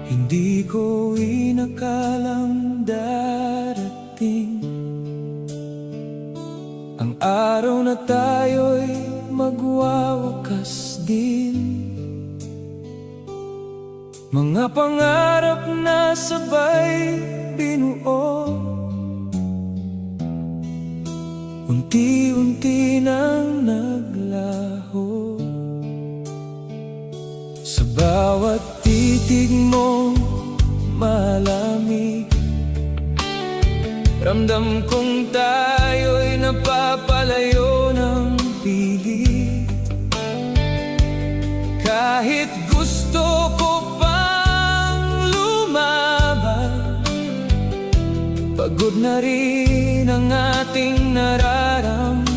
Hindi ko inakalang darating ang araw na tayo'y magwawakas din. Mga pangarap na sabay binuo, unti-unti nang naglaho. Sa bawat titig mo malamig, ramdam kong tayo'y napapalayo ng pilit. Kahit gusto ko pang lumaban, pagod na rin ang ating nararamdaman.